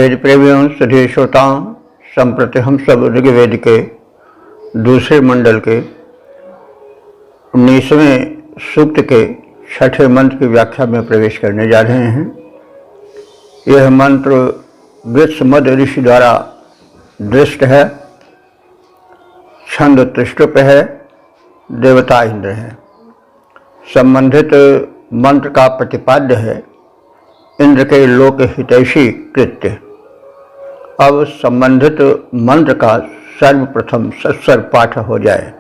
वेद प्रेमियों सभी श्रोताओं, संप्रति हम सब ऋग्वेद के दूसरे मंडल के 19वें सूक्त के 6ठे मंत्र की व्याख्या में प्रवेश करने जा रहे हैं। यह मंत्र वृषमद ऋषि द्वारा दृष्ट है, छंद त्रिष्टुप है, देवता इंद्र है। संबंधित मंत्र का प्रतिपाद्य है इंद्र के लोक हितैषी कृत्य। अब संबंधित मंत्र का सर्वप्रथम सत्सर पाठ हो जाए।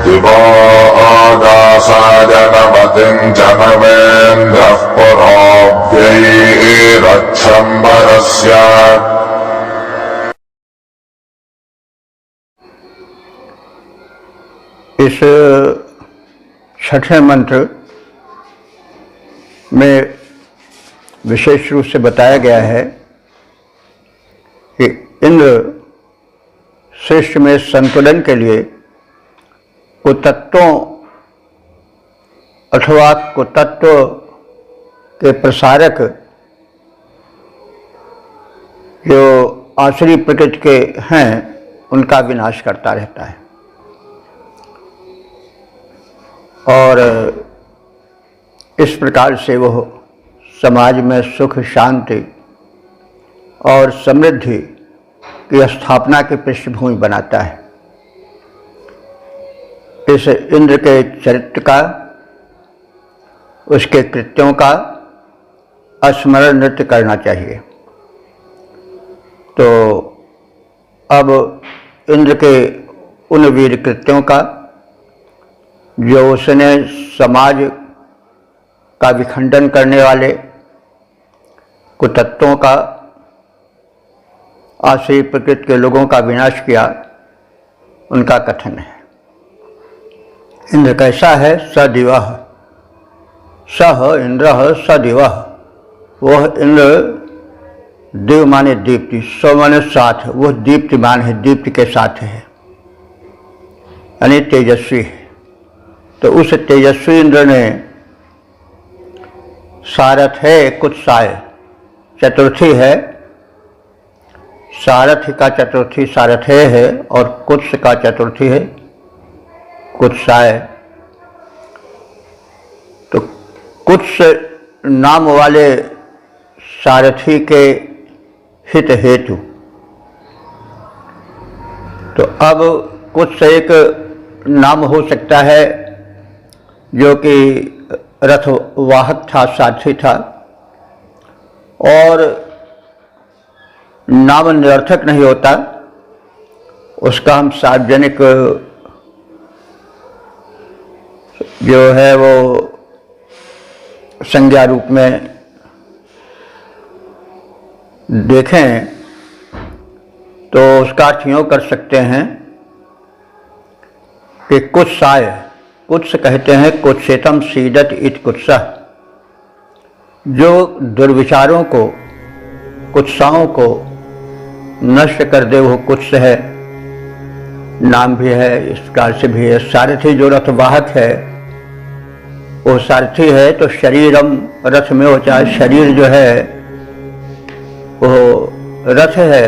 दिवोदासाजनपतिं जनमेन्द्रः पुरोऽव्यैरच्छम्बरस्य। इस छठे मंत्र में विशेष रूप से बताया गया है कि इंद्र सृष्टि में संतुलन के लिए कुतत्वों अथवा कुतत्व के प्रसारक जो आसुरी प्रकृति के हैं उनका विनाश करता रहता है और इस प्रकार से वह समाज में सुख, शांति और समृद्धि की स्थापना की पृष्ठभूमि बनाता है। इस इंद्र के चरित्र का, उसके कृत्यों का स्मरण नृत्य करना चाहिए। तो अब इंद्र के उन वीर कृत्यों का जो उसने समाज का विखंडन करने वाले कुतत्वों का, आसुरी प्रकृति के लोगों का विनाश किया, उनका कथन है। इंद्र कैसा है? सदिवः, सह इंद्र सदिवः। वह इंद्र दिव माने दीप्ति, स माने साथ, वह दीप्तिमान है, दीप्ति के साथ है, यानी तेजस्वी है। तो उस तेजस्वी इंद्र ने सारथ है कुत्साय, चतुर्थी है, सारथ का चतुर्थी सारथेय है और कुत्स का चतुर्थी है कुत्साय। तो कुत्स नाम वाले सारथी के हित हेतु, तो अब कुत्स एक नाम हो सकता है जो कि रथ वाहक था, सारथी था, और नाम निरर्थक नहीं होता, उसका हम सार्वजनिक जो है वो संज्ञा रूप में देखें तो उसका अर्थ यूँ कर सकते हैं कि कुत्साय, कुत्स कहते हैं कुत्सितम सीदत इत कुत्सः, जो दुर्विचारों को, कुत्साओं को नष्ट कर दे वो कुत्स है। नाम भी है, इस प्रकार से भी है। सारथी जो रथवाहक है वो सारथी है, तो शरीरम रथ में हो, चाहे शरीर जो है वो रथ है,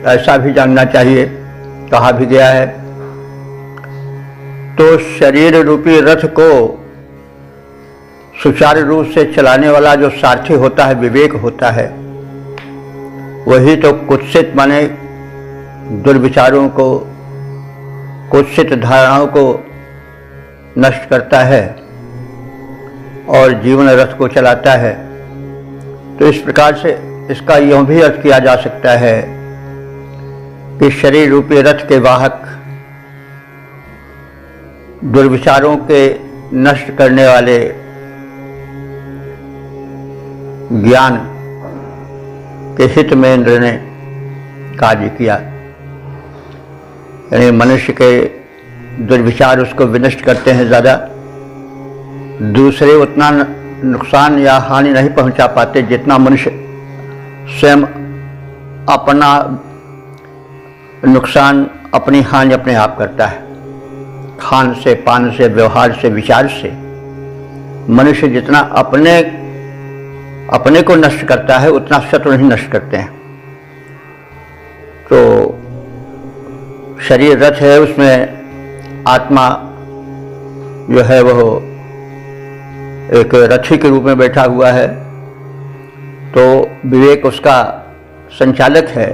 ऐसा भी जानना चाहिए, कहा भी गया है। तो शरीर रूपी रथ को सुचारू रूप से चलाने वाला जो सारथी होता है, विवेक होता है, वही तो कुत्सित माने दुर्विचारों को, कुत्सित धारणाओं को नष्ट करता है और जीवन रथ को चलाता है। तो इस प्रकार से इसका यूँ भी अर्थ किया जा सकता है कि शरीर रूपी रथ के वाहक दुर्विचारों के नष्ट करने वाले ज्ञान के हित में इंद्र ने कार्य किया, यानी मनुष्य के दुर्विचार उसको विनष्ट करते हैं ज़्यादा, दूसरे उतना नुकसान या हानि नहीं पहुंचा पाते जितना मनुष्य स्वयं अपना नुकसान अपनी हानि अपने आप करता है। खान से, पान से, व्यवहार से, विचार से मनुष्य जितना अपने को नष्ट करता है उतना शत्रु नहीं नष्ट करते हैं। तो शरीर रथ है, उसमें आत्मा जो है वह एक रथी के रूप में बैठा हुआ है, तो विवेक उसका संचालक है।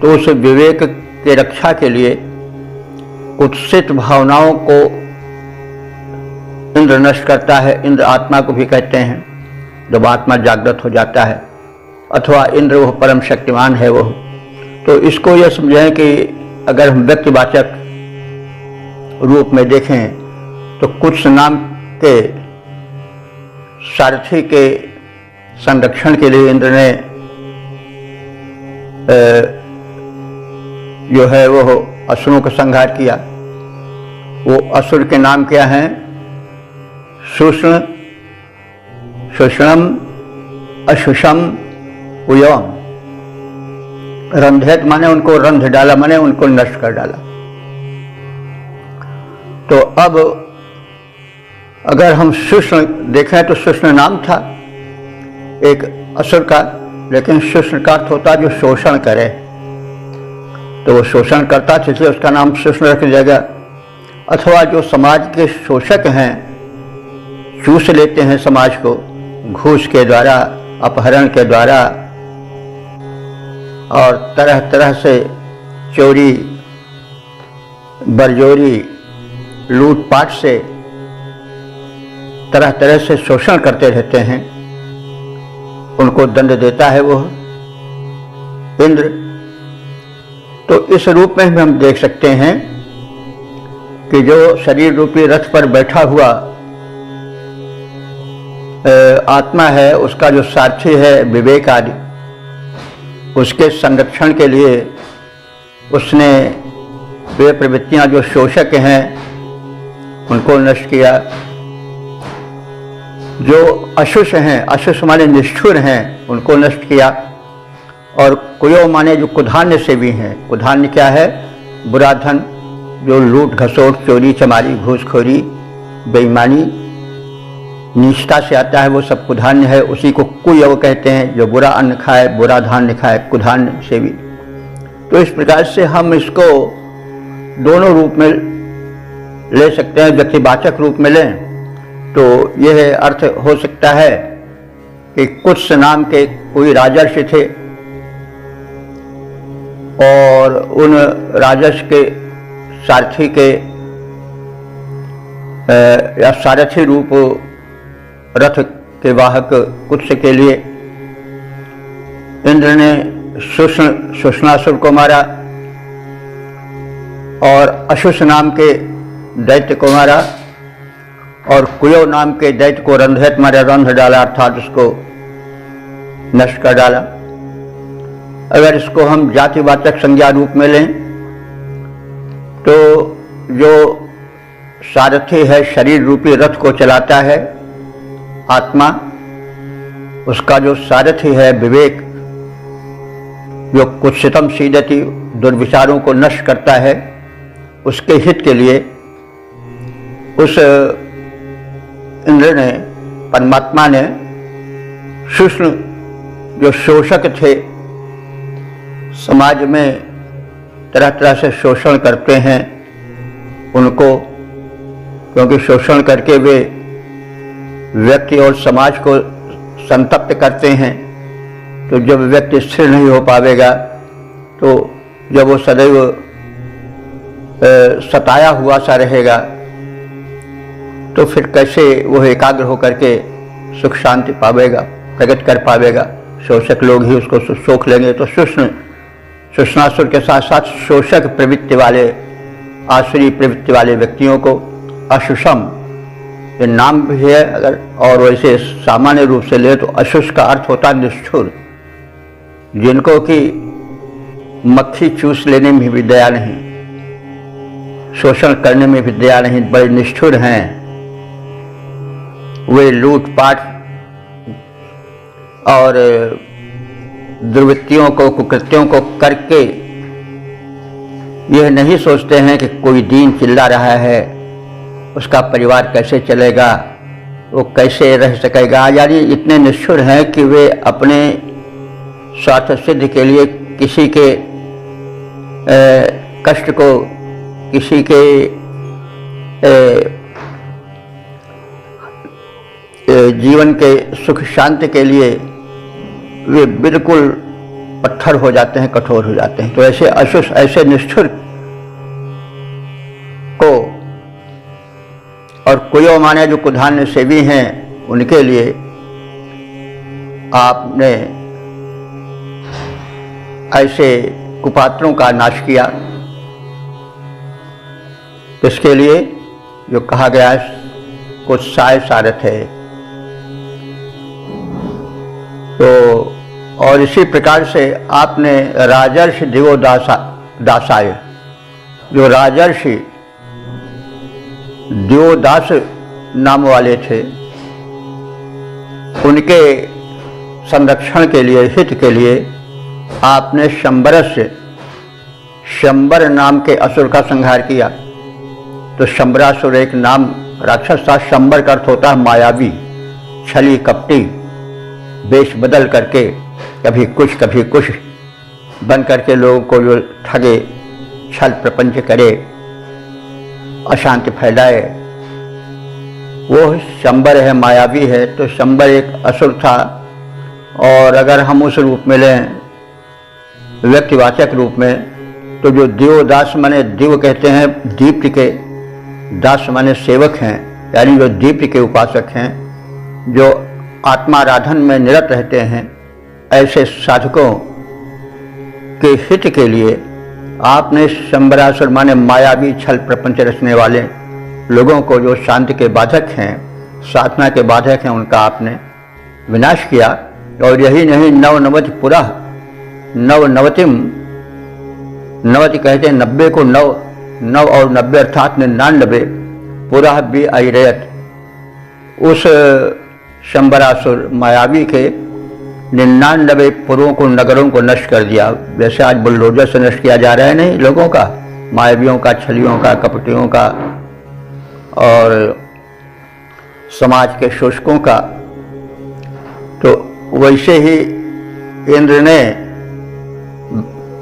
तो उस विवेक के रक्षा के लिए कुत्सित भावनाओं को इंद्र नष्ट करता है। इंद्र आत्मा को भी कहते हैं। जब आत्मा जागृत हो जाता है अथवा इंद्र वह परम शक्तिमान है वह, तो इसको यह समझें कि अगर हम व्यक्तिवाचक रूप में देखें तो कुछ नाम के सारथी के संरक्षण के लिए इंद्र ने जो है वो असुरों का संहार किया। वो असुर के नाम क्या हैं? शुष्ण, शुष्णम, अशुषम, उयम। रंधेत माने उनको रंध डाला, माने उनको नष्ट कर डाला। तो अब अगर हम शुष्ण देखें तो शुष्ण नाम था एक असुर का, लेकिन शुष्ण का अर्थ होता जो शोषण करे, तो वो शोषण करता था इसलिए उसका नाम शुष्ण रख दिया गया। अथवा जो समाज के शोषक हैं, चूस लेते हैं समाज को घूस के द्वारा, अपहरण के द्वारा और तरह तरह से चोरी, बरजोरी, लूटपाट से तरह तरह से शोषण करते रहते हैं, उनको दंड देता है वो इंद्र। तो इस रूप में हम देख सकते हैं कि जो शरीर रूपी रथ पर बैठा हुआ आत्मा है, उसका जो सारथी है विवेक आदि, उसके संरक्षण के लिए उसने वे प्रवृत्तियां जो शोषक हैं उनको नष्ट किया। जो अशुष हैं, अशुष माने निष्ठुर हैं, उनको नष्ट किया। और कुयो माने जो कुधान्य से भी हैं। कुधान्य क्या है? बुरा धन, जो लूट घसोट, चोरी चमारी, घूसखोरी, बेईमानी, नीचता से आता है, वो सब कुधान्य है। उसी को कुयव कहते हैं, जो बुरा अन्न खाए, बुरा धान्य खाए, कुधान्य से भी। तो इस प्रकार से हम इसको दोनों रूप में ले सकते हैं। व्यक्तिवाचक रूप में लें तो यह अर्थ हो सकता है कि कुछ नाम के कोई राजर्षि थे और उन राजर्षि के सारथी के या सारथी रूप रथ के वाहक कुत्स के लिए इंद्र ने शुष्णासुर को मारा और अशुष नाम के दैत्य को मारा और कुयो नाम के दैत्य को रंधेत मारा, रंध डाला अर्थात उसको नष्ट कर डाला। अगर इसको हम जातिवाचक संज्ञा रूप में लें तो जो सारथी है, शरीर रूपी रथ को चलाता है आत्मा, उसका जो सारथी है विवेक, जो कुत्सितम सीदति, दुर्विचारों को नष्ट करता है, उसके हित के लिए उस इंद्र ने, परमात्मा ने शुष्ण जो शोषक थे, समाज में तरह तरह से शोषण करते हैं उनको, क्योंकि शोषण करके वे व्यक्ति और समाज को संतप्त करते हैं। तो जब व्यक्ति स्थिर नहीं हो पावेगा, तो जब वो सदैव सताया हुआ सा रहेगा, तो फिर कैसे वो एकाग्र होकर के सुख शांति पावेगा, प्रगति कर पावेगा? शोषक लोग ही उसको सोख लेंगे। तो शुष्णासुर के साथ साथ शोषक प्रवृत्ति वाले, आसुरी प्रवृत्ति वाले व्यक्तियों को अशुषम, ये नाम भी है अगर, और वैसे सामान्य रूप से ले तो अशुष का अर्थ होता है निष्ठुर, जिनको कि मक्खी चूस लेने में भी दया नहीं, शोषण करने में भी दया नहीं, बड़े निष्ठुर हैं। वे लूटपाट और दुर्वृत्तियों को, कुकृत्यों को करके यह नहीं सोचते हैं कि कोई दीन चिल्ला रहा है, उसका परिवार कैसे चलेगा, वो कैसे रह सकेगा। यानी इतने निष्ठुर हैं कि वे अपने स्वार्थ सिद्धि के लिए किसी के कष्ट को, किसी के जीवन के सुख शांति के लिए वे बिल्कुल पत्थर हो जाते हैं, कठोर हो जाते हैं। तो ऐसे अशुष, ऐसे निष्ठुर को और कुयो माने जो कुधान्य सेवी हैं, उनके लिए आपने ऐसे कुपात्रों का नाश किया। इसके लिए जो कहा गया है कुत्साय सारथ है। तो और इसी प्रकार से आपने राजर्षि दिवोदासाय, जो राजर्षि दिवोदास नाम वाले थे, उनके संरक्षण के लिए, हित के लिए आपने शंबर नाम के असुर का संहार किया। तो शंबरासुर एक नाम राक्षस था। शंबर का अर्थ होता है मायावी, छली कपटी, वेश बदल करके कभी कुछ बन करके लोगों को जो ठगे, छल प्रपंच करे, अशांति फैलाए, वो शंबर है, मायावी है। तो शंबर एक असुर था। और अगर हम उस रूप में लें, व्यक्तिवाचक रूप में, तो जो दिवोदास माने दिव कहते हैं दीप्ति के, दास माने सेवक हैं, यानी जो दीप्ति के उपासक हैं, जो आत्माराधन में निरत रहते हैं, ऐसे साधकों के हित के लिए आपने शंबरासुर माने मायावी, छल प्रपंच रचने वाले लोगों को, जो शांति के बाधक हैं, साधना के बाधक हैं, उनका आपने विनाश किया। और यही नहीं, नवनवति पुरः, नवनवतिम, नवति कहते हैं 90 को, नव और 90 अर्थात 99, पुरः भी अरयत, उस शंबरासुर मायावी के 99 पुरों को, नगरों को नष्ट कर दिया। जैसे आज बुलडोजर से नष्ट किया जा रहा है नहीं लोगों का, मायावियों का, छलियों का, कपटियों का और समाज के शोषकों का। तो वैसे ही इंद्र ने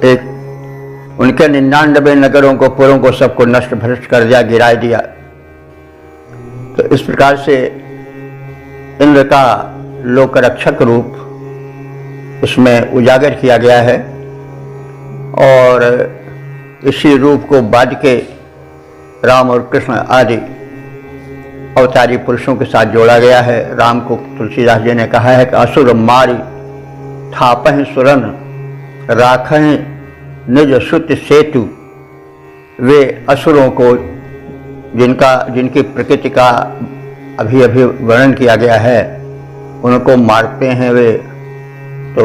एक उनके 99 नगरों को, पुरों को, सबको नष्ट भ्रष्ट कर दिया, गिरा दिया। तो इस प्रकार से इंद्र का लोकरक्षक रूप उसमें उजागर किया गया है। और इसी रूप को बाद के राम और कृष्ण आदि अवतारी पुरुषों के साथ जोड़ा गया है। राम को तुलसीदास जी ने कहा है कि असुर मारी थापह सुरन राखह निज सुत सेतु। वे असुरों को, जिनकी प्रकृति का अभी वर्णन किया गया है, उनको मारते हैं वे। तो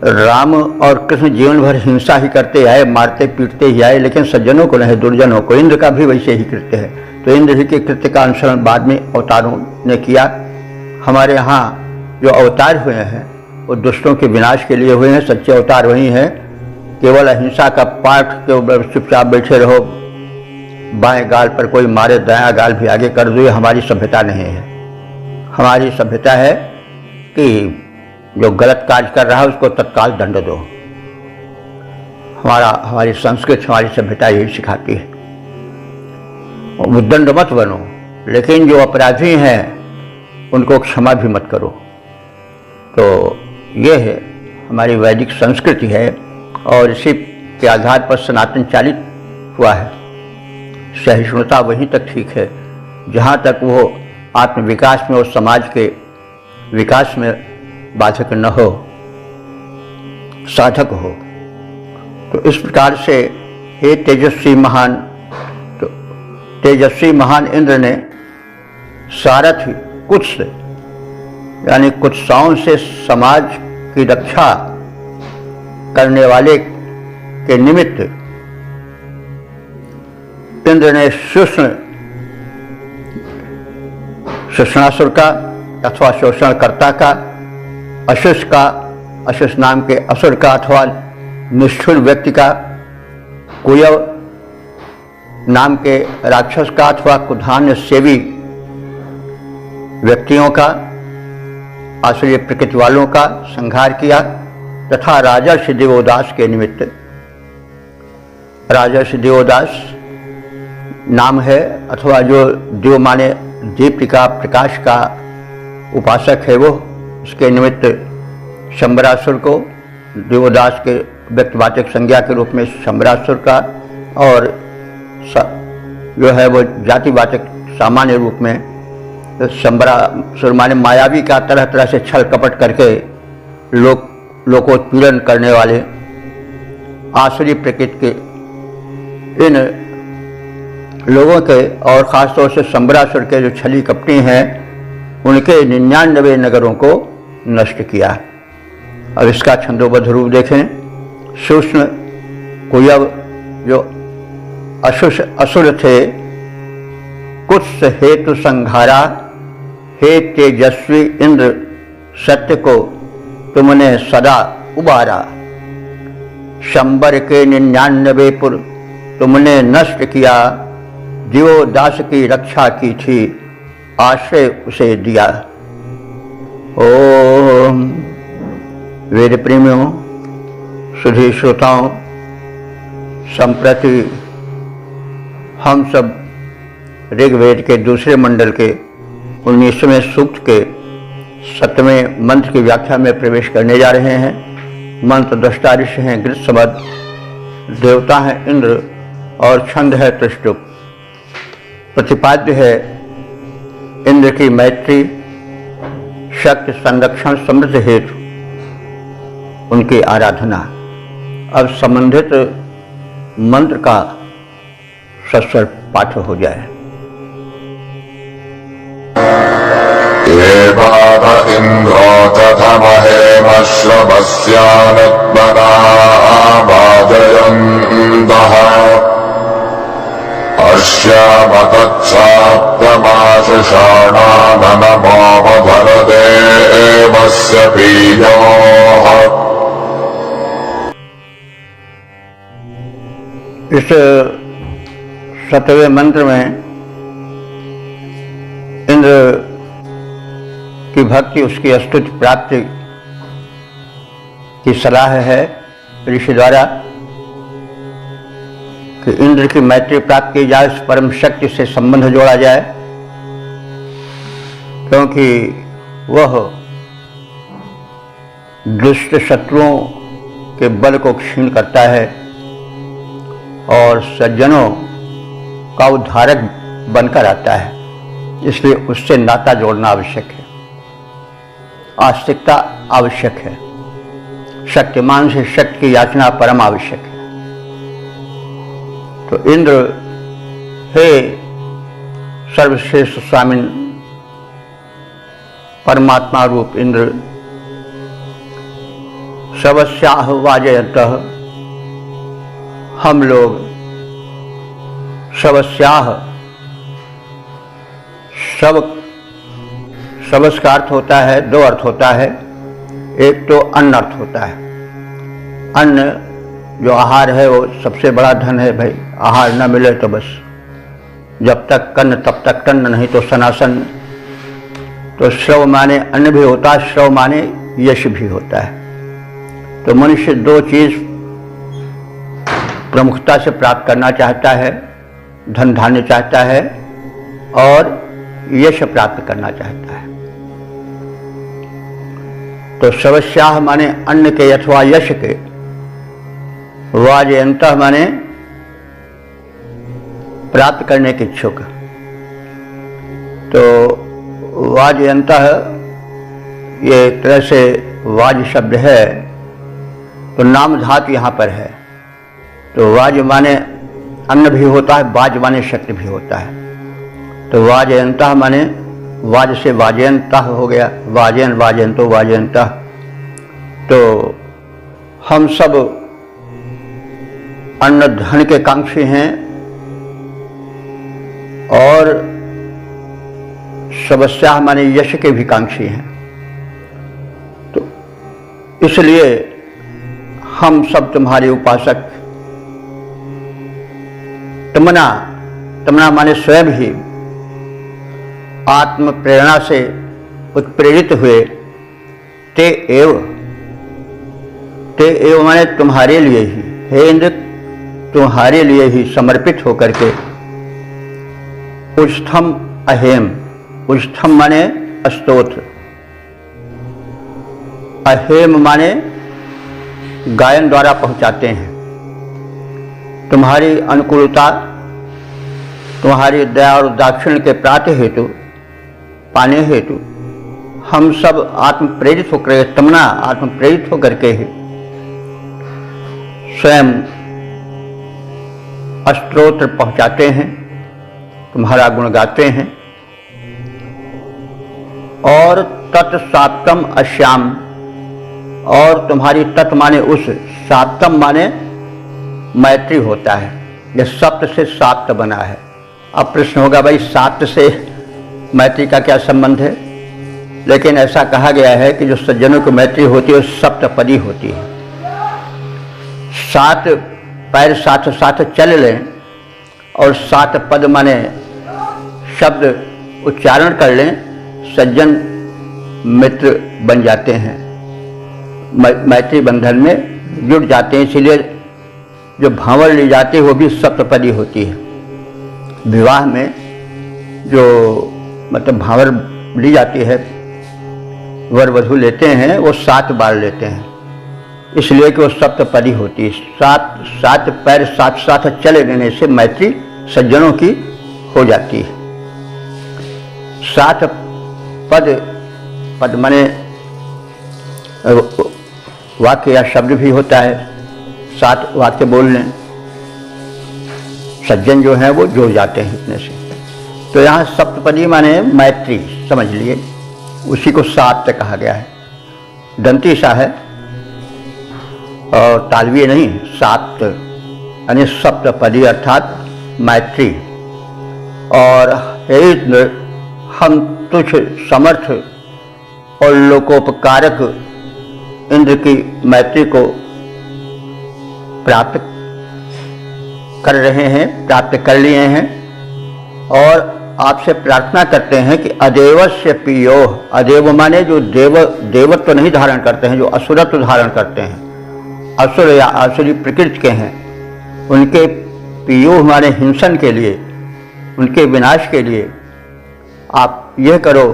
राम और कृष्ण जीवन भर हिंसा ही करते आए, मारते पीटते ही आए, लेकिन सज्जनों को नहीं, दुर्जनों को। इंद्र का भी वैसे ही कृत्य है। तो इंद्र जी के कृत्य का अनुसरण बाद में अवतारों ने किया। हमारे यहाँ जो अवतार हुए हैं वो दुष्टों के विनाश के लिए हुए हैं। सच्चे अवतार वही हैं। केवल अहिंसा का पाठ के ऊपर चुपचाप बैठे रहो, बाएं गाल पर कोई मारे दायां गाल भी आगे कर दो, ये हमारी सभ्यता नहीं है। हमारी सभ्यता है कि जो गलत कार्य कर रहा है उसको तत्काल दंड दो। हमारी संस्कृति, हमारी सभ्यता यही सिखाती है। उद्दंड मत बनो, लेकिन जो अपराधी हैं उनको क्षमा भी मत करो। तो ये है हमारी वैदिक संस्कृति है और इसी के आधार पर सनातन चालित हुआ है। सहिष्णुता वहीं तक ठीक है जहाँ तक वो आत्मविकास में और समाज के विकास में बाधक न हो, साधक हो। तो इस प्रकार से हे तेजस्वी महान, तो तेजस्वी महान इंद्र ने सारथी कुत्स यानी कुत्साओं से समाज की रक्षा करने वाले के निमित्त इंद्र ने शोषणासुर का अथवा शोषणकर्ता का, अशुष का, अशुष नाम के असुर का अथवा निष्ठुर व्यक्ति का कुयव नाम के राक्षस का अथवा कुधान्य सेवी व्यक्तियों का, आसुरी प्रकृति वालों का संहार किया तथा राजर्षि देवोदास के निमित्त, राजर्षि देवोदास नाम है अथवा जो देव माने दीप्तिका प्रकाश का उपासक है, वो उसके निमित्त शंबरासुर को देवोदास के व्यक्तिवाचक संज्ञा के रूप में शंबरासुर का, और जो है वो जातिवाचक सामान्य रूप में शंबरासुर माने मायावी का, तरह तरह से छल कपट करके लोकोत्पीड़न करने वाले आसुरी प्रकृति के इन लोगों के, और ख़ासतौर से शंबरासुर के जो छली कपटी हैं, उनके 99 नगरों को नष्ट किया। अब इसका छंदोबद्ध रूप देखें। सूक्ष्म कुयव जो असुर थे, कुत्स हेतु संघारा, हे तेजस्वी इंद्र सत्य को तुमने सदा उबारा, शंबर के 99 पुर तुमने नष्ट किया, देवोदास की रक्षा की थी आश्रय उसे दिया। ओम वेद प्रेमियों, सुधी श्रोताओं, संप्रति हम सब ऋग्वेद के दूसरे मंडल के 19वें सूक्त के 7वें मंत्र की व्याख्या में प्रवेश करने जा रहे हैं। मंत्र दृष्टा ऋषि हैं गृत्समद, देवता हैं इंद्र और छंद है त्रिष्टुप। प्रतिपाद्य है इंद्र की मैत्री, शक्ति संरक्षण समृद्धि हेतु उनकी आराधना। अब संबंधित मंत्र का सस्वर पाठ हो जाए। एवाद इंद्रो तथमहेम श्रवस्यानत्मना वाजयन्तः, अस्यामतच्छाप्तमाशुषाणाननमोऽवधरदेवस्य पीयोः। इस 7वें मंत्र में इंद्र की भक्ति, उसकी स्तुति प्राप्ति की सलाह है ऋषि द्वारा कि इंद्र की मैत्री प्राप्त की जाए, उस परम शक्ति से संबंध जोड़ा जाए, क्योंकि वह दुष्ट शत्रुओं के बल को क्षीण करता है और सज्जनों का उद्धारक बनकर आता है। इसलिए उससे नाता जोड़ना आवश्यक है, आस्तिकता आवश्यक है, शक्तिमान से शक्ति की याचना परम आवश्यक है। तो इंद्र, हे सर्वश्रेष्ठ स्वामिन परमात्मा रूप इंद्र, शवस्याह वाजयन्तः, हम लोग शवस्याह, शवस का अर्थ होता है, दो अर्थ होता है। एक तो अन्न अर्थ होता है। अन्न जो आहार है वो सबसे बड़ा धन है भाई। आहार न मिले तो बस जब तक कन्न तब तक टन्न, नहीं तो सनासन। तो श्रव माने अन्न भी होता है, श्रव माने यश भी होता है। तो मनुष्य दो चीज प्रमुखता से प्राप्त करना चाहता है, धन धान्य चाहता है और यश प्राप्त करना चाहता है। तो शवस्याह माने अन्न के अथवा यश के, वाजयन्तः माने प्राप्त करने के इच्छुक। तो वाजयन्तः ये एक तरह से वाज शब्द है, तो नाम धातु यहाँ पर है। तो वाज माने अन्न भी होता है, वाज माने शक्ति भी होता है। तो वाजयन्तः माने वाज से वाजयन्तः हो गया, वाजयन वाजयन्तो वाजयन्तः। तो हम सब अन्न धन के कांक्षी हैं और शवस्याह माने यश के भी कांक्षी हैं। तो इसलिए हम सब तुम्हारे उपासक तमना, तमना माने स्वयं ही आत्म प्रेरणा से उत्प्रेरित हुए, ते एव माने तुम्हारे लिए ही, हे इंद्र तुम्हारे लिए ही समर्पित होकर के उष्ठम अहेम, उष्ठम माने स्तोत्र, अहेम माने गायन द्वारा पहुंचाते हैं। तुम्हारी अनुकूलता, तुम्हारी दया और दाक्षिण्य के प्राप्ति हेतु, पाने हेतु हम सब आत्म प्रेरित होकर, तमना आत्म प्रेरित होकर के ही स्वयं स्तोत्र पहुंचाते हैं, तुम्हारा गुण गाते हैं। और तत्साप्तम अश्याम, और तुम्हारी तत् माने उस, साप्तम माने मैत्री होता है। यह सप्त से साप्त बना है। अब प्रश्न होगा भाई साप्त से मैत्री का क्या संबंध है? लेकिन ऐसा कहा गया है कि जो सज्जनों की मैत्री होती है वो सप्तपदी होती है। 7 पैर साथ साथ चल लें और 7 पद माने शब्द उच्चारण कर लें, सज्जन मित्र बन जाते हैं, मैत्री बंधन में जुड़ जाते हैं। इसलिए जो भांवर ली जाती है वो भी सप्तपदी होती है। विवाह में जो मतलब भांवर ली जाती है, वर वधू लेते हैं, वो 7 बार लेते हैं, इसलिए कि वो सप्तपदी होती है। 7 पैर साथ साथ चले देने से मैत्री सज्जनों की हो जाती है। 7 पद माने वाक्य या शब्द भी होता है। 7 वाक्य बोल लें, सज्जन जो हैं वो जुड़ जाते हैं इतने से। तो यहाँ सप्तपदी माने मैत्री समझ लिए, उसी को साप्त कहा गया है। दंती सा है और तालवीय नहीं, साप्त यानी सप्तपदी अर्थात मैत्री। और हे इंद्र, हम तुझ समर्थ और लोकोपकारक इंद्र की मैत्री को प्राप्त कर रहे हैं, प्राप्त कर लिए हैं। और आपसे प्रार्थना करते हैं कि अदेवस्य पियो, अदेव माने जो देवत्व नहीं धारण करते हैं, जो असुरत्व धारण करते हैं, असुर या आसुरी प्रकृति के हैं, उनके पियो माने हिंसन के लिए, उनके विनाश के लिए आप यह करो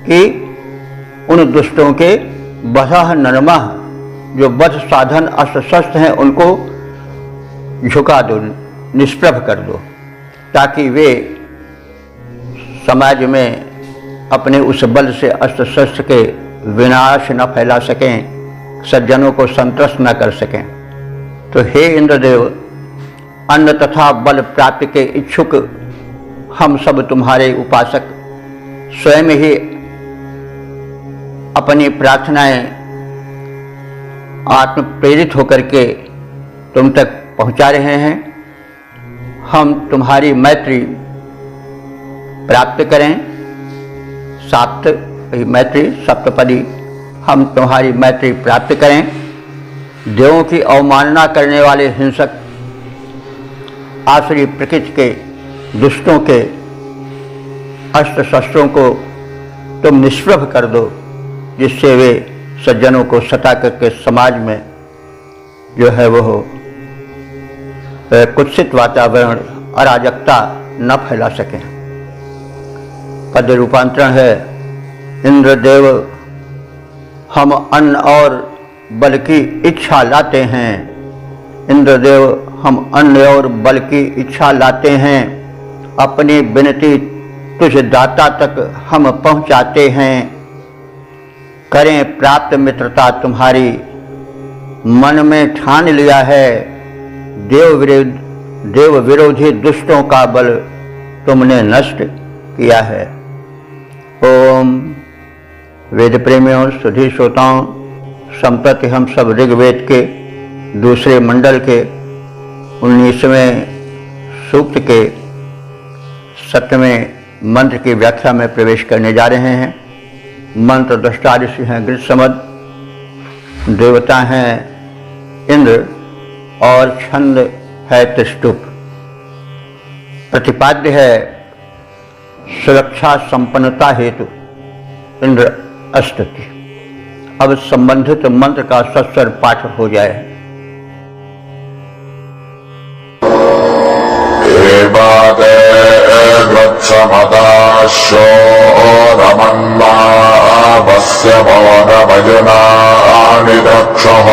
कि उन दुष्टों के बधह नरमा, जो बध साधन अस्त्र शस्त्र हैं, उनको झुका दो, निष्प्रभ कर दो, ताकि वे समाज में अपने उस बल से अस्त्र शस्त्र के विनाश न फैला सकें, सज्जनों को संतुष्ट न कर सकें। तो हे इंद्रदेव, अन्न तथा बल प्राप्ति के इच्छुक हम सब तुम्हारे उपासक स्वयं ही अपनी प्रार्थनाएं आत्म प्रेरित होकर के तुम तक पहुंचा रहे हैं। हम तुम्हारी मैत्री प्राप्त करें, साप्त मैत्री सप्तपदी, हम तुम्हारी मैत्री प्राप्त करें। देवों की अवमानना करने वाले हिंसक आसुरी प्रकृति के दुष्टों के अस्त्र शस्त्रों को तुम निष्प्रभ कर दो, जिससे वे सज्जनों को सता करके समाज में जो है वो कुत्सित वातावरण, अराजकता न फैला सकें। पद रूपांतरण है, इंद्रदेव हम अन्न और बल की इच्छा लाते हैं। इंद्रदेव हम अन्न और बल की इच्छा लाते हैं, अपनी विनती तुझ दाता तक हम पहुंचाते हैं। करें प्राप्त मित्रता तुम्हारी, मन में ठान लिया है। देव विरोधी दुष्टों का बल तुमने नष्ट किया है। ओम वेद प्रेमियों, सुधी श्रोताओं, संप्रति हम सब ऋग्वेद के दूसरे मंडल के 19वें सूक्त के 7वें मंत्र की व्याख्या में प्रवेश करने जा रहे हैं। मंत्र दृष्टा ऋषि हैं गृत्समद, देवता हैं इंद्र और छंद है त्रिष्टुप। प्रतिपाद्य है सुरक्षा संपन्नता हेतु इंद्र स्तुति। अब संबंधित मंत्र का सस्वर पाठ हो जाए। एवाते गच्छमदाशो रमन्नावस्य भवनभजनानि दक्षः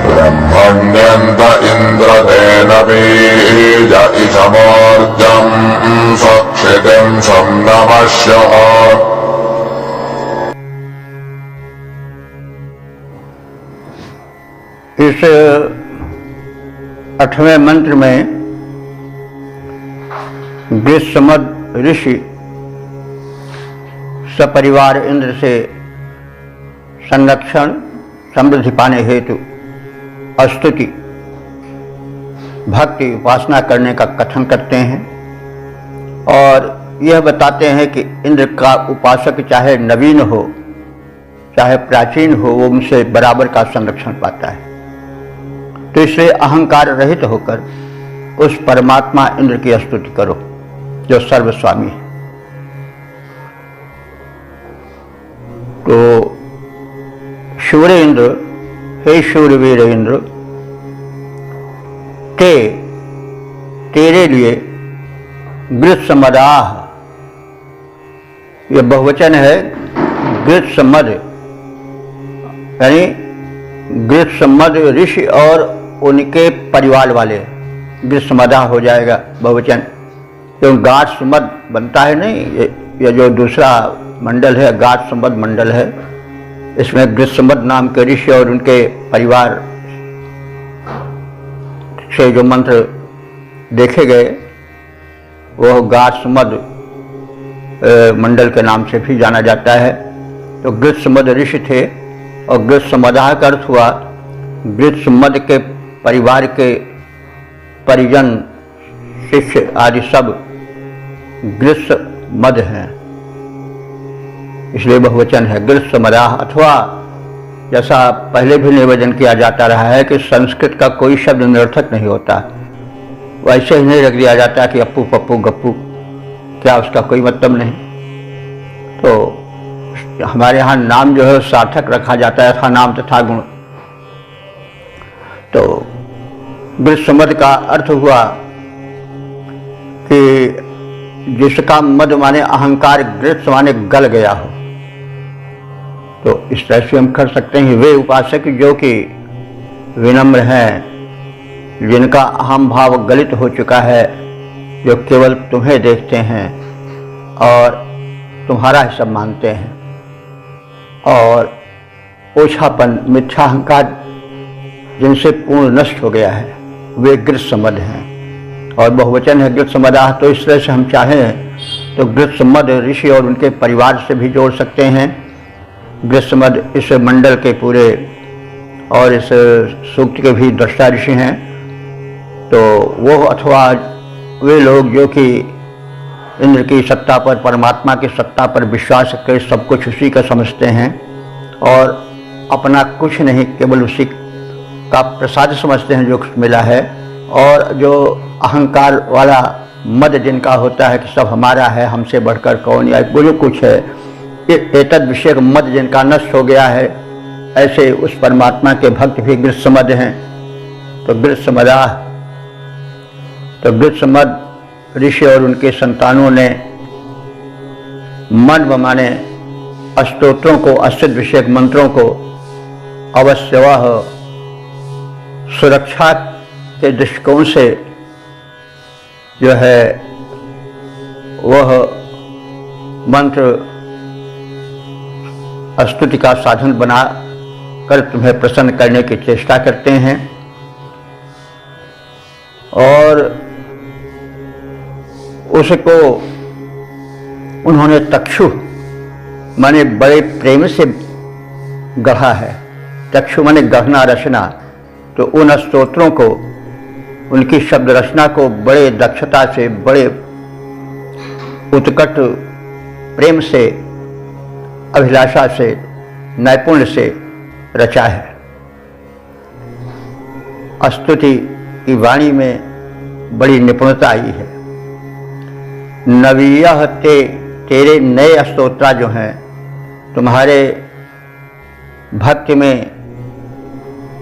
ब्रह्मण्यन्त इन्द्रतेन बीज इषमोर्जम् सक्षितिम् सम्नमस्यः। इस 8वें मंत्र में गृहसमद ऋषि सपरिवार इंद्र से संरक्षण समृद्धि पाने हेतु स्तुति भक्ति उपासना करने का कथन करते हैं और यह बताते हैं कि इंद्र का उपासक चाहे नवीन हो चाहे प्राचीन हो, वो उनसे बराबर का संरक्षण पाता है। तो इसलिए अहंकार रहित होकर उस परमात्मा इंद्र की स्तुति करो जो सर्वस्वामी है। तो शूर इंद्र, हे शूरवीर इंद्र, तेरे लिए गृहसमदाह, यह बहुवचन है। गृहसमद यानी गृहसमद ऋषि और उनके परिवार वाले, गृहसमदा हो जाएगा बहुवचन। क्यों गाढ़ सुमद बनता है नहीं, ये जो दूसरा मंडल है गाढ़ सुमद मंडल है, इसमें गृहसमद नाम के ऋषि और उनके परिवार से जो मंत्र देखे गए वह गाढ़ सुमद मंडल के नाम से भी जाना जाता है। तो गृहसमद ऋषि थे और गृहसमदाह का अर्थ हुआ गृहसमद के परिवार के परिजन शिष्य आदि सब गृहसमद हैं, इसलिए बहुवचन है गृहसमदाह। अथवा जैसा पहले भी निवेदन किया जाता रहा है कि संस्कृत का कोई शब्द निरर्थक नहीं होता, वैसे ही नहीं रख दिया जाता कि अप्पू पप्पू गप्पू, क्या उसका कोई मतलब नहीं। तो हमारे यहाँ नाम जो है सार्थक रखा जाता है, यथा नाम तथा गुण। तो गृहसमद का अर्थ हुआ कि जिसका मद माने अहंकार, गृह माने गल गया हो। तो इस तरह से हम कर सकते हैं वे उपासक जो कि विनम्र हैं, जिनका अहम भाव गलित हो चुका है, जो केवल तुम्हें देखते हैं और तुम्हारा ही सब मानते हैं, और ओछापन मिथ्या अहंकार जिनसे पूर्ण नष्ट हो गया है, वे गृहसमद हैं। और बहुवचन है गृहसमदाह। तो इस तरह से हम चाहें तो गृहसमद ऋषि और उनके परिवार से भी जोड़ सकते हैं। गृहसमद इस मंडल के पूरे और इस सूक्त के भी दृष्टा ऋषि हैं। तो वो अथवा वे लोग जो कि इंद्र की सत्ता पर, परमात्मा की सत्ता पर विश्वास करके सब कुछ उसी का समझते हैं और अपना कुछ नहीं, केवल उसी का प्रसाद समझते हैं जो कुछ मिला है। और जो अहंकार वाला मद जिनका होता है कि सब हमारा है, हमसे बढ़कर कौन, या वो जो कुछ है, एतद विषय मद जिनका नष्ट हो गया है, ऐसे उस परमात्मा के भक्त भी गृहसमद हैं। तो गृहसमदाह, तो गृहसमद ऋषि और उनके संतानों ने मन माने स्तोत्रों को, अस्तित्व विषयक मंत्रों को अवश्य वह सुरक्षा के दृष्टिकोण से जो है वह मंत्र स्तुति का साधन बना कर तुम्हें प्रसन्न करने की चेष्टा करते हैं। और उसको उन्होंने तक्षु माने बड़े प्रेम से गढ़ा है। चक्षु माने गढ़ना, रचना। तो उन स्तोत्रों को, उनकी शब्द रचना को बड़े दक्षता से, बड़े उत्कट प्रेम से, अभिलाषा से, नैपुण्य से रचा है। स्तुति की वाणी में बड़ी निपुणता आई है। नवीयः तेरे नए स्तोत्र जो हैं, तुम्हारे भक्ति में,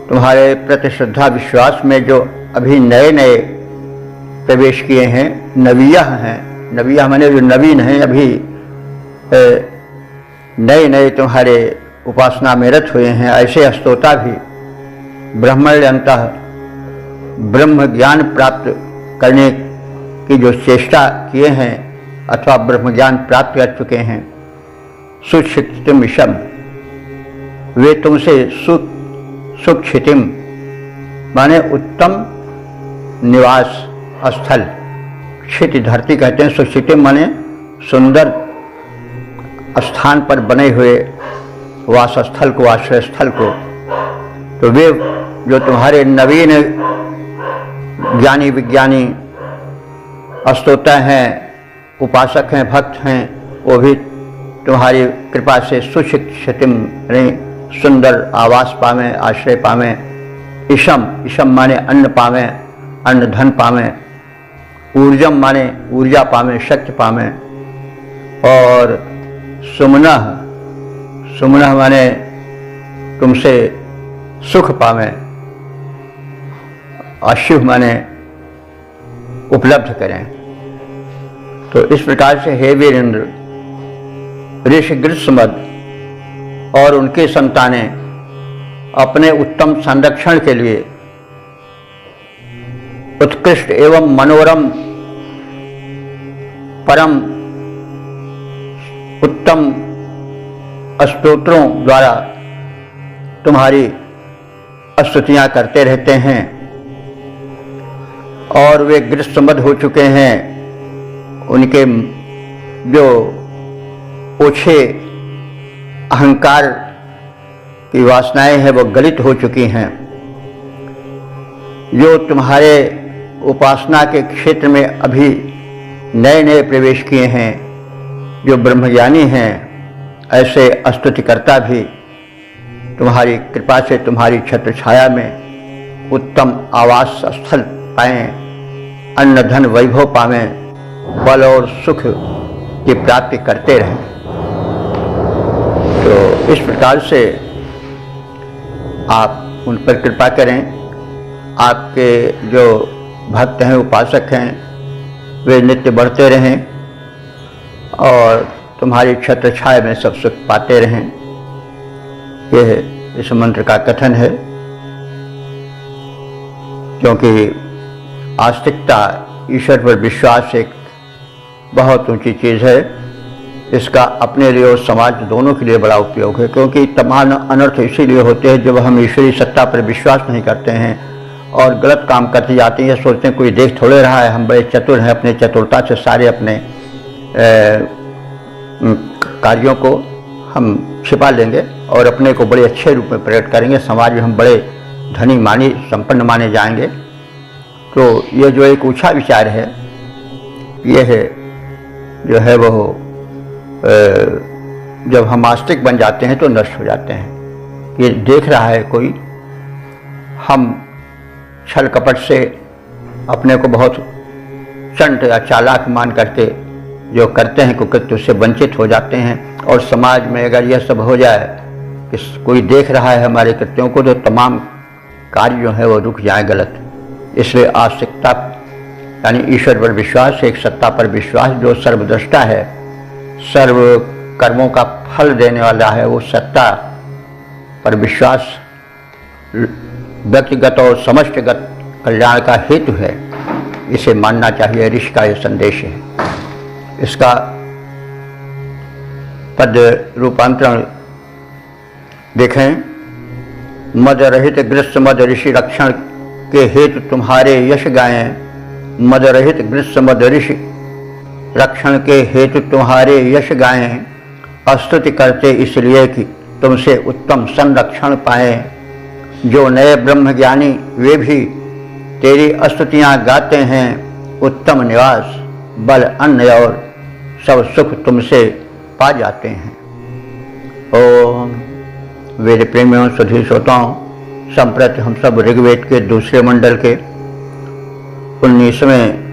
तुम्हारे प्रति श्रद्धा विश्वास में जो अभी नए नए प्रवेश किए हैं, नवीयः हैं। नवीयः माने जो नवीन हैं, अभी नए नए तुम्हारे उपासना में रत हुए हैं, ऐसे स्तोता भी ब्रह्मण्यन्तः ब्रह्म ज्ञान प्राप्त करने की जो चेष्टा किए हैं अथवा ब्रह्म ज्ञान प्राप्त कर चुके हैं, सुक्षितिम विषम, वे तुमसे सुक्षितिम माने उत्तम निवास स्थल, क्षिति धरती कहते हैं, सुक्षितिम माने सुंदर स्थान पर बने हुए वास स्थल को, आश्रय स्थल को, तो वे जो तुम्हारे नवीन ज्ञानी विज्ञानी स्तोता हैं, उपासक हैं, भक्त हैं, वो भी तुम्हारी कृपा से सुशिक्षितिम सुंदर आवास पावें, आश्रय पावें। ईशम, ईशम माने अन्न पावें, अन्न धन पावें। ऊर्जम माने ऊर्जा पावें, शक्ति पावें। और सुमनः, सुमनः माने तुमसे सुख पावें। अशुभ माने उपलब्ध करें। तो इस प्रकार से हे वीरेंद्र, ऋषि ग्रीष्मद और उनके संतानें अपने उत्तम संरक्षण के लिए उत्कृष्ट एवं मनोरम परम उत्तम स्तोत्रों द्वारा तुम्हारी स्तुतियां करते रहते हैं। और वे ग्रीष्मद हो चुके हैं, उनके जो ओछे अहंकार की वासनाएं हैं वो गलित हो चुकी हैं। जो तुम्हारे उपासना के क्षेत्र में अभी नए नए प्रवेश किए हैं, जो ब्रह्मज्ञानी हैं, ऐसे स्तुतिकर्ता भी तुम्हारी कृपा से तुम्हारी छत्र छाया में उत्तम आवास स्थल पाएं, अन्न धन वैभव पावें, बल और सुख की प्राप्ति करते रहें। तो इस प्रकार से आप उन पर कृपा करें। आपके जो भक्त हैं, उपासक हैं, वे नित्य बढ़ते रहें और तुम्हारी छत्र छाया में सब सुख पाते रहें। यह इस मंत्र का कथन है। क्योंकि आस्तिकता, ईश्वर पर विश्वास एक बहुत ऊंची चीज़ है। इसका अपने लिए और समाज दोनों के लिए बड़ा उपयोग है। क्योंकि तमाम अनर्थ इसीलिए होते हैं जब हम ईश्वरीय सत्ता पर विश्वास नहीं करते हैं और गलत काम करते जाते हैं, सोचते हैं कोई देख थोड़े रहा है, हम बड़े चतुर हैं, अपने चतुरता से सारे अपने कार्यों को हम छिपा लेंगे और अपने को बड़े अच्छे रूप में प्रकट करेंगे, समाज में हम बड़े धनी मानी संपन्न माने जाएंगे। तो ये जो एक ऊंचा विचार है, ये है जो है वो जब हम आस्तिक बन जाते हैं तो नष्ट हो जाते हैं। ये देख रहा है कोई, हम छल कपट से अपने को बहुत चंट या चालाक मान करके जो करते हैं कुकृत्य, उससे वंचित हो जाते हैं। और समाज में अगर यह सब हो जाए कि कोई देख रहा है हमारे कृत्यों को, तो तमाम कार्य जो है वो रुक जाए गलत। इसलिए आस्तिकता यानी ईश्वर पर विश्वास, एक सत्ता पर विश्वास जो सर्वद्रष्टा है, सर्व कर्मों का फल देने वाला है, वो सत्ता पर विश्वास व्यक्तिगत और समष्टिगत कल्याण का हेतु है। इसे मानना चाहिए। ऋषि का यह संदेश है। इसका पद रूपांतरण देखें। मद रहित ग्रीष्म मद ऋषि रक्षण के हेतु तुम्हारे यश गाएं। मद रहित ग्रीष्म मद ऋषि रक्षण के हेतु तुम्हारे यश गाएं। स्तुति करते इसलिए कि तुमसे उत्तम संरक्षण पाएं। जो नए ब्रह्मज्ञानी वे भी तेरी स्तुतियाँ गाते हैं। उत्तम निवास, बल, अन्न और सब सुख तुमसे पा जाते हैं। ओम वेद प्रेमियों, सुधी श्रोताओं, संप्रति हम सब ऋग्वेद के दूसरे मंडल के 19वें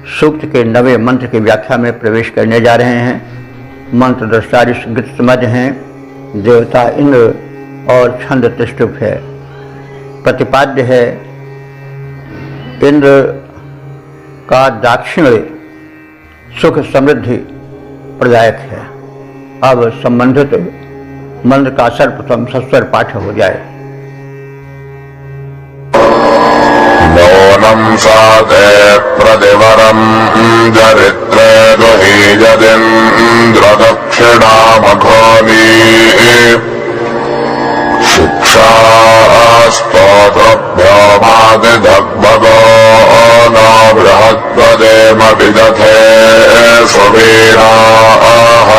सूक्त के 9वें मंत्र की व्याख्या में प्रवेश करने जा रहे हैं। मंत्र दृष्टा ऋषिगृत्समज हैं, देवता इंद्र और छंद तिष्टुप है। प्रतिपाद्य है इंद्र का दाक्षिण्य सुख समृद्धि प्रदायक है। अब संबंधित मंत्र का सर्वप्रथम सस्वर पाठ हो जाए। नोनं साते प्रतिवरं जरित्रे दुहि यदिन्द्र दक्षिणामघोनी शिक्षास्तोत्रभ्यो मादिधग्भगो न बृहत्पदेमभिदधे सुवीराः।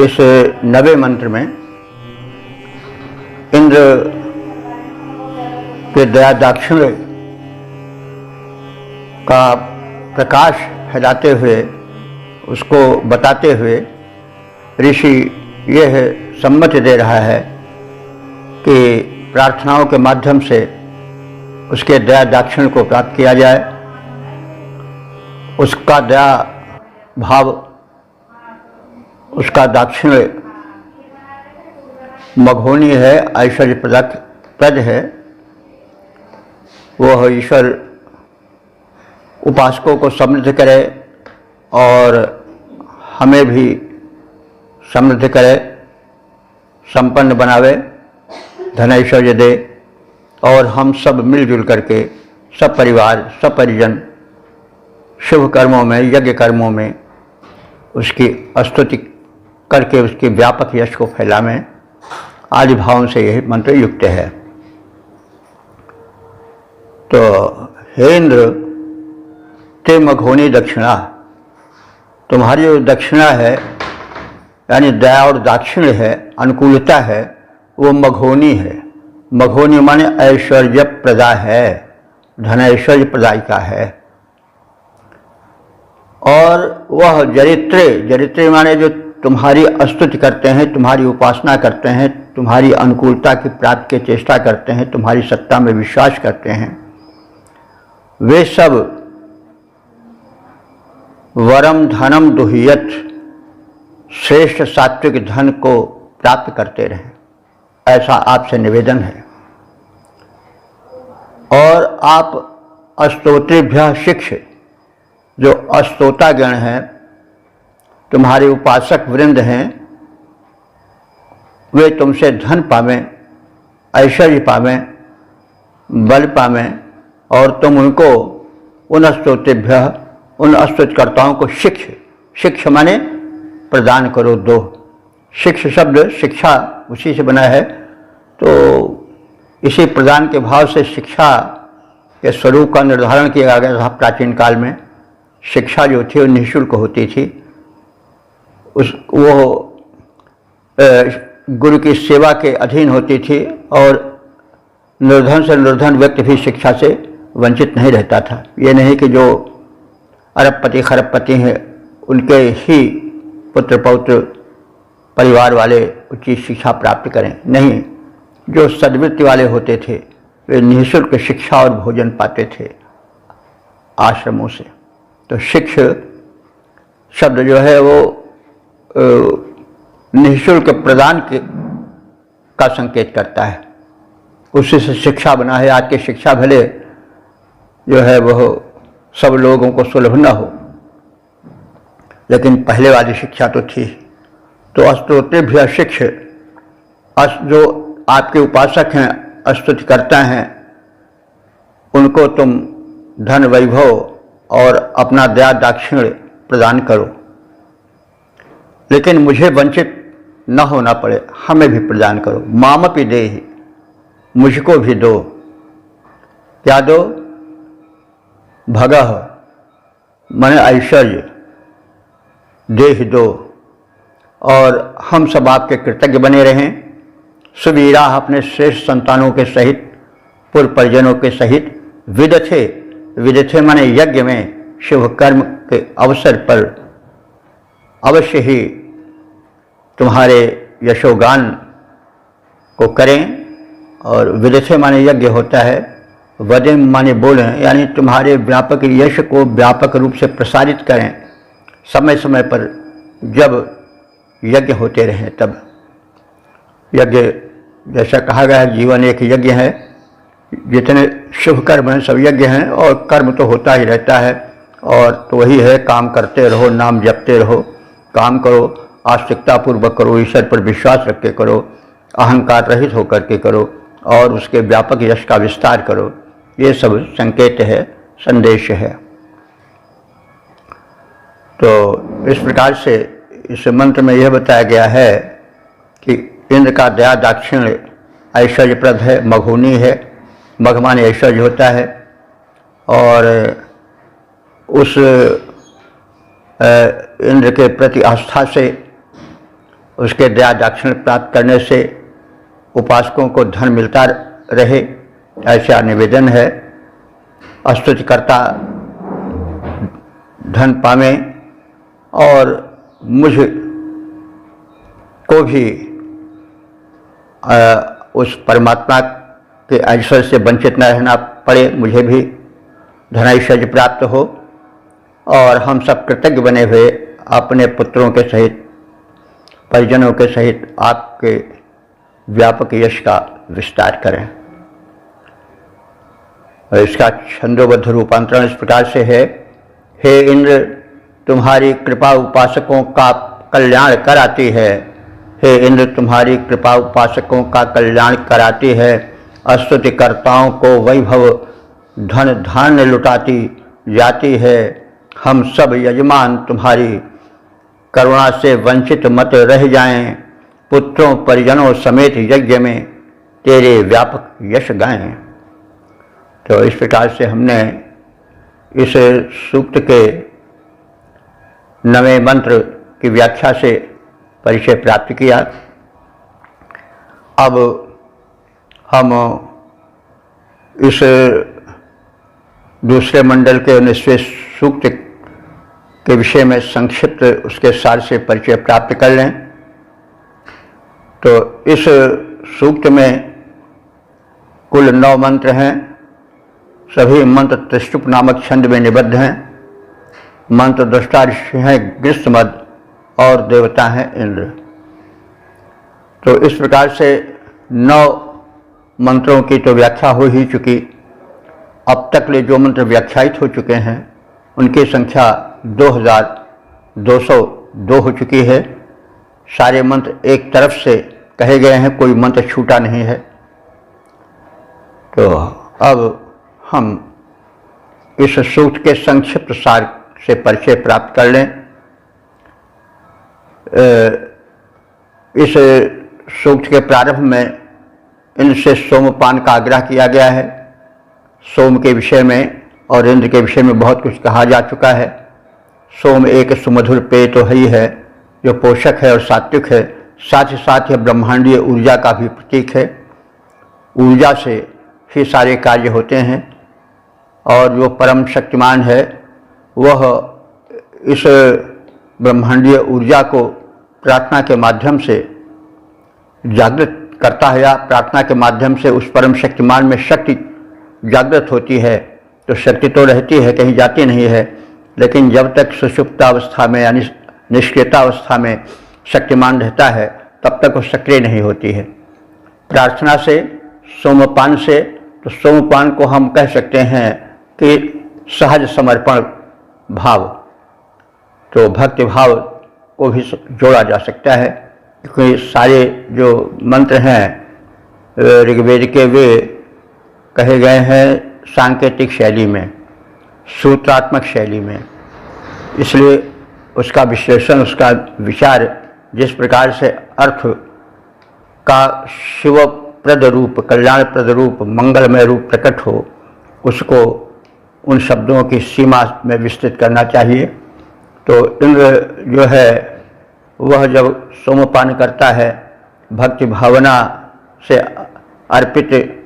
इस 9वें मंत्र में इंद्र के दया दाक्षिण्य का प्रकाश फैलाते हुए, उसको बताते हुए ऋषि यह सम्मति दे रहा है कि प्रार्थनाओं के माध्यम से उसके दया दाक्षिण्य को प्राप्त किया जाए। उसका दया भाव, उसका दाक्षिण्य मघोनी है, ऐश्वर्य प्रद है। वह ईश्वर उपासकों को समृद्ध करे और हमें भी समृद्ध करे, संपन्न बनावे, धन ऐश्वर्य दे और हम सब मिलजुल करके सब परिवार सब परिजन शुभ कर्मों में, यज्ञ कर्मों में उसकी स्तुति करके उसके व्यापक यश को फैलावें। आदि भावों से यही मंत्र युक्त है। तो हे इंद्र, ते मघोनी दक्षिणा, तुम्हारी जो दक्षिणा है यानी दया और दाक्षिण्य है, अनुकूलता है, वो मघोनी है। मघोनी माने ऐश्वर्य प्रदा है, धन ऐश्वर्य प्रदायिका है। और वह जरित्रे माने जो तुम्हारी स्तुति करते हैं, तुम्हारी उपासना करते हैं, तुम्हारी अनुकूलता की प्राप्ति की चेष्टा करते हैं, तुम्हारी सत्ता में विश्वास करते हैं, वे सब वरम धनम दुहियत, श्रेष्ठ सात्विक धन को प्राप्त करते रहें, ऐसा आपसे निवेदन है। और आप स्तोत्रेभ्यः शिक्ष, जो स्तोतागण हैं, तुम्हारे उपासक वृंद हैं, वे तुमसे धन पावें, ऐश्वर्य पावें, बल पावें और तुम उनको उन स्तोत्रेभ्यः, उन स्तुतिकर्ताओं को शिक्ष माने प्रदान करो, दो। शिक्ष शब्द शिक्षा उसी से बना है, तो इसी प्रदान के भाव से शिक्षा के स्वरूप का निर्धारण किया गया था। प्राचीन काल में शिक्षा जो थी वो निःशुल्क होती थी। वो गुरु की सेवा के अधीन होती थी और निर्धन से निर्धन व्यक्ति भी शिक्षा से वंचित नहीं रहता था। ये नहीं कि जो अरबपति खरबपति हैं उनके ही पुत्र पौत्र परिवार वाले उचित शिक्षा प्राप्त करें, नहीं, जो सद्वृत्ति वाले होते थे वे निःशुल्क शिक्षा और भोजन पाते थे आश्रमों से। तो शिक्ष शब्द जो है वो निःशुल्क प्रदान का संकेत करता है, उसी से शिक्षा बना है। आज की शिक्षा भले जो है वह सब लोगों को सुलभ न हो, लेकिन पहले वाली शिक्षा तो थी। तो स्तोत्रेभ्यः शिक्ष, जो आपके उपासक हैं, स्तुति करता हैं, उनको तुम धन वैभव और अपना दया दाक्षिण्य प्रदान करो, लेकिन मुझे वंचित न होना पड़े, हमें भी प्रदान करो। मामपि देहि, मुझको भी दो। क्या दो? भगः माने ऐश्वर्य, देह दो, और हम सब आपके कृतज्ञ बने रहें। सुवीरा, अपने श्रेष्ठ संतानों के सहित, पूर्व परिजनों के सहित, विदथे माने यज्ञ में शुभ कर्म के अवसर पर अवश्य ही तुम्हारे यशोगान को करें और विदथे माने यज्ञ होता है, वदेम माने बोलें, यानी तुम्हारे व्यापक यश को व्यापक रूप से प्रसारित करें समय समय पर, जब यज्ञ होते रहें तब। यज्ञ जैसा कहा गया है, जीवन एक यज्ञ है, जितने शुभ कर्म हैं सब यज्ञ हैं, और कर्म तो होता ही रहता है, और तो वही है, काम करते रहो, नाम जपते रहो, काम करो, आस्तिकतापूर्वक करो, ईश्वर पर विश्वास रख के करो, अहंकार रहित होकर के करो, और उसके व्यापक यश का विस्तार करो। ये सब संकेत है, संदेश है। तो इस प्रकार से इस मंत्र में यह बताया गया है कि इंद्र का दया दाक्षिण्य ऐश्वर्यप्रद है, मघोनी है, मघ माने ऐश्वर्य होता है, और उस इंद्र के प्रति आस्था से, उसके दया दाक्षिण्य प्राप्त करने से उपासकों को धन मिलता रहे, ऐसा निवेदन है। स्तुतिकर्ता धन पावे और मुझ को भी उस परमात्मा के ऐश्वर्य से वंचित न रहना पड़े, मुझे भी धनैश्वर्य प्राप्त हो, और हम सब कृतज्ञ बने हुए अपने पुत्रों के सहित, परिजनों के सहित आपके व्यापक यश का विस्तार करें। और इसका छंदोबद्ध रूपांतरण इस प्रकार से है, हे इंद्र, तुम्हारी कृपा उपासकों का कल्याण कराती है। हे इंद्र, तुम्हारी कृपा उपासकों का कल्याण कराती है, स्तुतिकर्ताओं को वैभव धन धान्य लुटाती जाती है। हम सब यजमान तुम्हारी करुणा से वंचित मत रह जाएं, पुत्रों परिजनों समेत यज्ञ में तेरे व्यापक यश गाएं। तो इस प्रकार से हमने इस सूक्त के 9वें मंत्र की व्याख्या से परिचय प्राप्त किया। अब हम इस दूसरे मंडल के 19वें सूक्त के विषय में संक्षिप्त उसके सार से परिचय प्राप्त कर लें। तो इस सूक्त में कुल 9 मंत्र हैं। सभी मंत्र त्रिष्टुप नामक छंद में निबद्ध हैं। मंत्र दृष्टा ऋषि हैं ग्रीष्मद, और देवता हैं इंद्र। तो इस प्रकार से 9 मंत्रों की तो व्याख्या हो ही चुकी। अब तक ले जो मंत्र व्याख्यायित हो चुके हैं उनकी संख्या 2202 हो चुकी है। सारे मंत्र एक तरफ से कहे गए हैं, कोई मंत्र छूटा नहीं है। तो अब हम इस सूक्त के संक्षिप्त सार से परिचय प्राप्त कर लें। इस सूक्त के प्रारंभ में इनसे सोमपान का आग्रह किया गया है। सोम के विषय में और इंद्र के विषय में बहुत कुछ कहा जा चुका है। सोम एक सुमधुर पेय तो ही है, जो पोषक है और सात्विक है, साथ ही साथ यह ब्रह्मांडीय ऊर्जा का भी प्रतीक है। ऊर्जा से ही सारे कार्य होते हैं, और जो परम शक्तिमान है वह इस ब्रह्मांडीय ऊर्जा को प्रार्थना के माध्यम से जागृत करता है, या प्रार्थना के माध्यम से उस परम शक्तिमान में शक्ति जागृत होती है। तो शक्ति तो रहती है, कहीं जाती नहीं है, लेकिन जब तक सुषुप्तावस्था में यानी निष्क्रियतावस्था में शक्तिमान रहता है तब तक वो सक्रिय नहीं होती है। प्रार्थना से, सोमपान से, तो सोमपान को हम कह सकते हैं कि सहज समर्पण भाव, तो भक्ति भाव को भी जोड़ा जा सकता है, क्योंकि सारे जो मंत्र हैं ऋग्वेद के वे कहे गए हैं सांकेतिक शैली में, सूत्रात्मक शैली में। इसलिए उसका विश्लेषण, उसका विचार जिस प्रकार से अर्थ का शिवप्रद रूप, कल्याणप्रद रूप, मंगलमय रूप प्रकट हो, उसको उन शब्दों की सीमा में विस्तृत करना चाहिए। तो इंद्र जो है वह जब सोमपान करता है, भक्ति भावना से अर्पित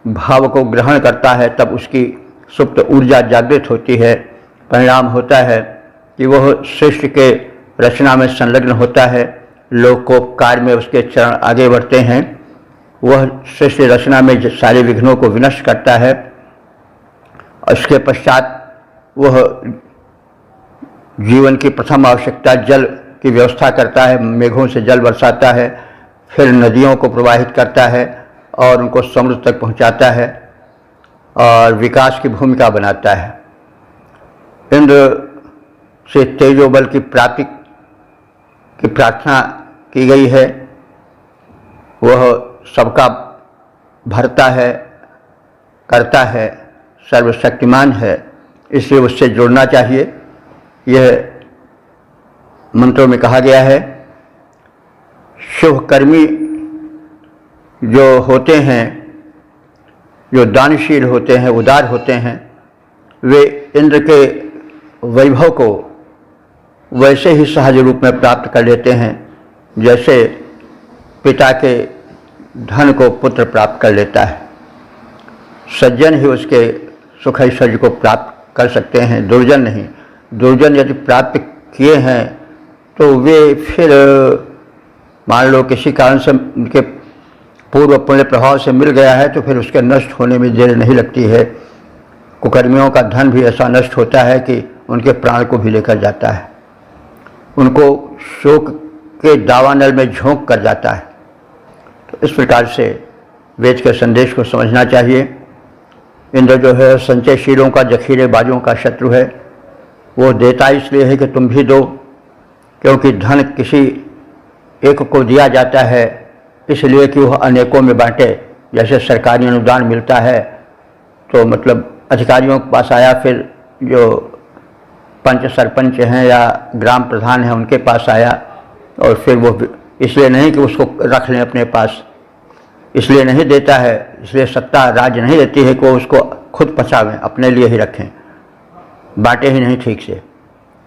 भाव को ग्रहण करता है, तब उसकी सुप्त ऊर्जा जागृत होती है। परिणाम होता है कि वह सृष्टि के रचना में संलग्न होता है, लोकोपकार में उसके चरण आगे बढ़ते हैं, वह सृष्टि रचना में सारे विघ्नों को विनष्ट करता है। उसके पश्चात वह जीवन की प्रथम आवश्यकता जल की व्यवस्था करता है, मेघों से जल बरसाता है, फिर नदियों को प्रवाहित करता है और उनको समुद्र तक पहुंचाता है और विकास की भूमिका बनाता है। इंद्र से तेजो बल की प्राप्ति की प्रार्थना की गई है। वह सबका भरता है, करता है, सर्वशक्तिमान है, इसलिए उससे जुड़ना चाहिए। यह मंत्रों में कहा गया है। शुभकर्मी जो होते हैं, जो दानशील होते हैं, उदार होते हैं, वे इंद्र के वैभव को वैसे ही सहज रूप में प्राप्त कर लेते हैं जैसे पिता के धन को पुत्र प्राप्त कर लेता है। सज्जन ही उसके सुख ऐश्वर्य को प्राप्त कर सकते हैं, दुर्जन नहीं। दुर्जन यदि प्राप्त किए हैं तो वे फिर मान लो किसी कारण से उनके पूर्व पुण्य प्रभाव से मिल गया है तो फिर उसके नष्ट होने में देर नहीं लगती है। कुकर्मियों का धन भी ऐसा नष्ट होता है कि उनके प्राण को भी लेकर जाता है, उनको शोक के दावानल में झोंक कर जाता है। तो इस प्रकार से वेद के संदेश को समझना चाहिए। इंद्र जो है संचयशीलों का, जखीरेबाजों का शत्रु है। वो देता इसलिए है कि तुम भी दो, क्योंकि धन किसी एक को दिया जाता है इसलिए कि वह अनेकों में बांटे। जैसे सरकारी अनुदान मिलता है तो मतलब अधिकारियों के पास आया, फिर जो पंच सरपंच हैं या ग्राम प्रधान हैं उनके पास आया, और फिर वो इसलिए नहीं कि उसको रख लें अपने पास, इसलिए नहीं देता है, इसलिए सत्ता राज्य नहीं देती है कि वो उसको खुद पचावें, अपने लिए ही रखें, बांटे ही नहीं ठीक से।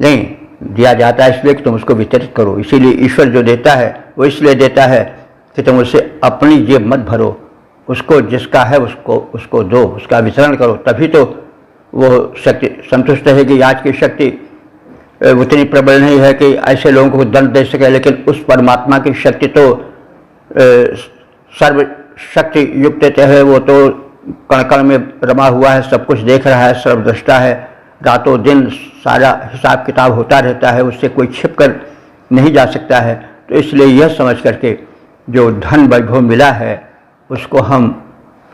नहीं, दिया जाता है इसलिए कि तुम उसको वितरित करो। इसीलिए ईश्वर जो देता है वो इसलिए देता है कि तुम उसे अपनी जेब मत भरो, उसको जिसका है उसको दो, उसका वितरण करो, तभी तो वो शक्ति संतुष्ट रहेगी। आज की शक्ति उतनी प्रबल नहीं है कि ऐसे लोगों को दंड दे सके, लेकिन उस परमात्मा की शक्ति तो सर्व शक्ति युक्त है। वो तो कण कण में रमा हुआ है, सब कुछ देख रहा है, सर्वद्रष्टा है, रातों दिन सारा हिसाब किताब होता रहता है, उससे कोई छिप कर नहीं जा सकता है। तो इसलिए यह समझ करके जो धन वैभव मिला है उसको हम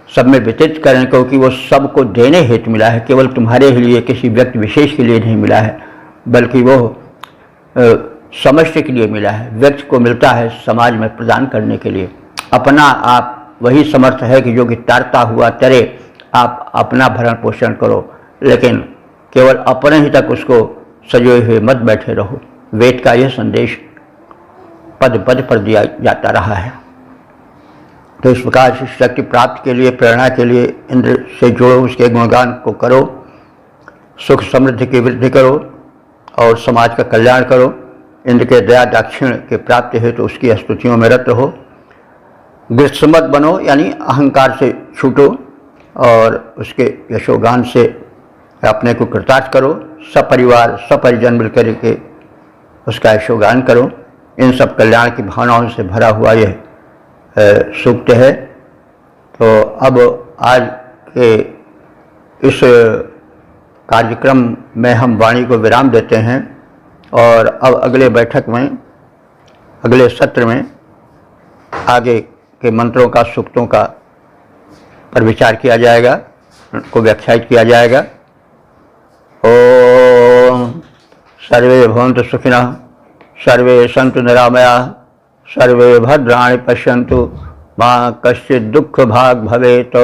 सब में वितरित करें, क्योंकि वो सबको देने हेतु मिला है, केवल तुम्हारे ही लिए, किसी व्यक्ति विशेष के लिए नहीं मिला है, बल्कि वो समष्टि के लिए मिला है। व्यक्ति को मिलता है समाज में प्रदान करने के लिए। अपना आप वही समर्थ है कि जो कि तारता हुआ तरे, आप अपना भरण पोषण करो, लेकिन केवल अपने ही तक उसको सजोए हुए मत बैठे रहो। वेद का यह संदेश पद पद पर दिया जाता रहा है। तो इस प्रकार से शक्ति प्राप्ति के लिए, प्रेरणा के लिए इंद्र से जोड़ो, उसके गुणगान को करो, सुख समृद्धि की वृद्धि करो और समाज का कल्याण करो। इंद्र के दया दाक्षिण के प्राप्ति हेतु तो उसकी स्तुतियों में रत रहो। गृत्समत बनो, यानी अहंकार से छूटो और उसके यशोगान से अपने को कृतार्थ करो। सपरिवार सपरिजन मिलकर के उसका यशोगान करो। इन सब कल्याण की भावनाओं से भरा हुआ यह सूक्त है। तो अब आज के इस कार्यक्रम में हम वाणी को विराम देते हैं और अब अगले बैठक में, अगले सत्र में आगे के मंत्रों का, सूक्तों का पर विचार किया जाएगा, उनको व्याख्यायित किया जाएगा। ओम सर्वे भवन्तु सुखिनः, सर्वे सन्तु निरामयाः, सर्वे भद्राणि पश्यन्तु, मा कश्चित् दुःख भाग् भवेत्।